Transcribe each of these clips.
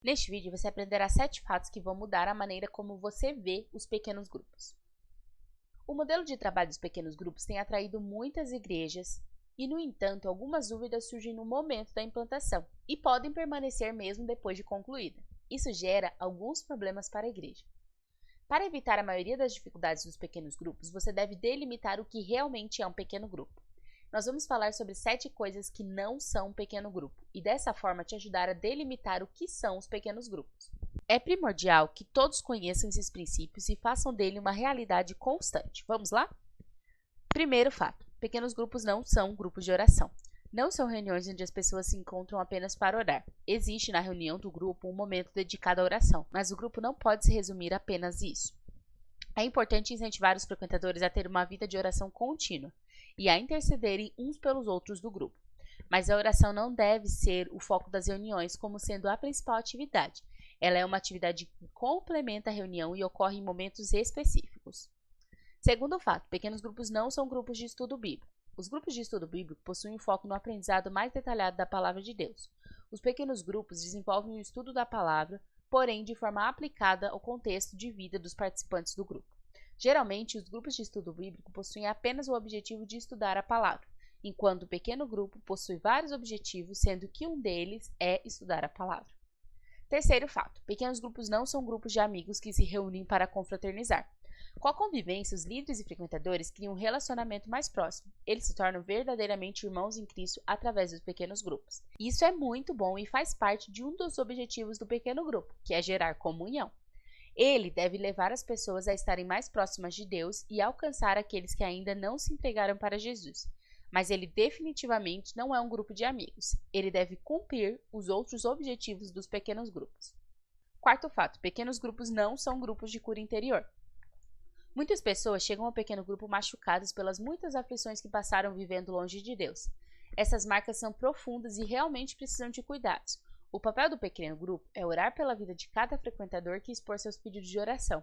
Neste vídeo você aprenderá 7 fatos que vão mudar a maneira como você vê os pequenos grupos. O modelo de trabalho dos pequenos grupos tem atraído muitas igrejas e, no entanto, algumas dúvidas surgem no momento da implantação e podem permanecer mesmo depois de concluída. Isso gera alguns problemas para a igreja. Para evitar a maioria das dificuldades dos pequenos grupos, você deve delimitar o que realmente é um pequeno grupo. Nós vamos falar sobre 7 coisas que não são um pequeno grupo e dessa forma te ajudar a delimitar o que são os pequenos grupos. É primordial que todos conheçam esses princípios e façam dele uma realidade constante. Vamos lá? Primeiro fato: pequenos grupos não são grupos de oração. Não são reuniões onde as pessoas se encontram apenas para orar. Existe na reunião do grupo um momento dedicado à oração, mas o grupo não pode se resumir a apenas isso. É importante incentivar os frequentadores a ter uma vida de oração contínua e a intercederem uns pelos outros do grupo. Mas a oração não deve ser o foco das reuniões como sendo a principal atividade. Ela é uma atividade que complementa a reunião e ocorre em momentos específicos. Segundo fato: pequenos grupos não são grupos de estudo bíblico. Os grupos de estudo bíblico possuem um foco no aprendizado mais detalhado da palavra de Deus. Os pequenos grupos desenvolvem o estudo da palavra, porém de forma aplicada ao contexto de vida dos participantes do grupo. Geralmente, os grupos de estudo bíblico possuem apenas o objetivo de estudar a palavra, enquanto o pequeno grupo possui vários objetivos, sendo que um deles é estudar a palavra. Terceiro fato: pequenos grupos não são grupos de amigos que se reúnem para confraternizar. Com a convivência, os líderes e frequentadores criam um relacionamento mais próximo. Eles se tornam verdadeiramente irmãos em Cristo através dos pequenos grupos. Isso é muito bom e faz parte de um dos objetivos do pequeno grupo, que é gerar comunhão. Ele deve levar as pessoas a estarem mais próximas de Deus e alcançar aqueles que ainda não se entregaram para Jesus. Mas ele definitivamente não é um grupo de amigos. Ele deve cumprir os outros objetivos dos pequenos grupos. Quarto fato: pequenos grupos não são grupos de cura interior. Muitas pessoas chegam ao pequeno grupo machucadas pelas muitas aflições que passaram vivendo longe de Deus. Essas marcas são profundas e realmente precisam de cuidados. O papel do pequeno grupo é orar pela vida de cada frequentador que expor seus pedidos de oração.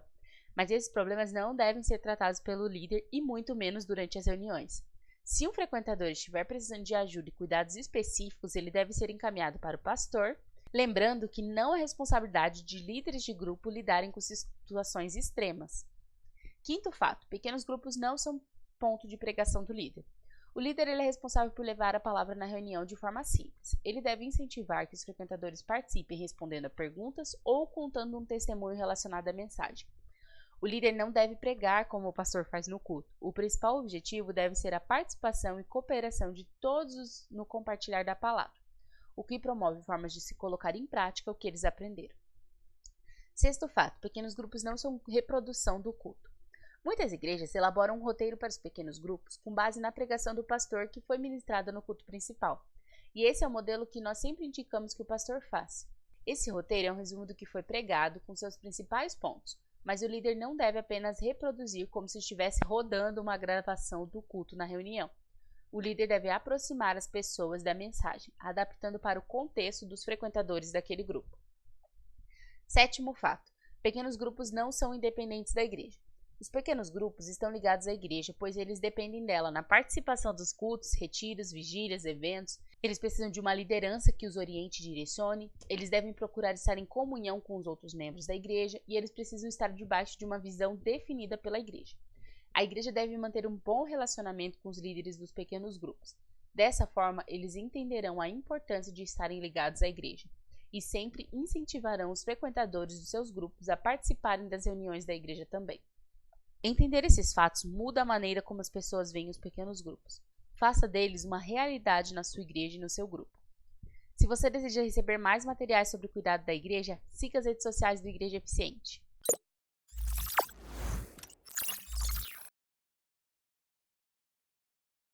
Mas esses problemas não devem ser tratados pelo líder e muito menos durante as reuniões. Se um frequentador estiver precisando de ajuda e cuidados específicos, ele deve ser encaminhado para o pastor, lembrando que não é responsabilidade de líderes de grupo lidarem com situações extremas. Quinto fato: pequenos grupos não são ponto de pregação do líder. O líder é responsável por levar a palavra na reunião de forma simples. Ele deve incentivar que os frequentadores participem respondendo a perguntas ou contando um testemunho relacionado à mensagem. O líder não deve pregar como o pastor faz no culto. O principal objetivo deve ser a participação e cooperação de todos no compartilhar da palavra, o que promove formas de se colocar em prática o que eles aprenderam. Sexto fato: pequenos grupos não são reprodução do culto. Muitas igrejas elaboram um roteiro para os pequenos grupos com base na pregação do pastor que foi ministrada no culto principal. E esse é o modelo que nós sempre indicamos que o pastor faça. Esse roteiro é um resumo do que foi pregado com seus principais pontos, mas o líder não deve apenas reproduzir como se estivesse rodando uma gravação do culto na reunião. O líder deve aproximar as pessoas da mensagem, adaptando para o contexto dos frequentadores daquele grupo. Sétimo fato: pequenos grupos não são independentes da igreja. Os pequenos grupos estão ligados à igreja, pois eles dependem dela na participação dos cultos, retiros, vigílias, eventos. Eles precisam de uma liderança que os oriente e direcione, eles devem procurar estar em comunhão com os outros membros da igreja e eles precisam estar debaixo de uma visão definida pela igreja. A igreja deve manter um bom relacionamento com os líderes dos pequenos grupos. Dessa forma, eles entenderão a importância de estarem ligados à igreja e sempre incentivarão os frequentadores dos seus grupos a participarem das reuniões da igreja também. Entender esses fatos muda a maneira como as pessoas veem os pequenos grupos. Faça deles uma realidade na sua igreja e no seu grupo. Se você deseja receber mais materiais sobre o cuidado da igreja, siga as redes sociais do Igreja Eficiente.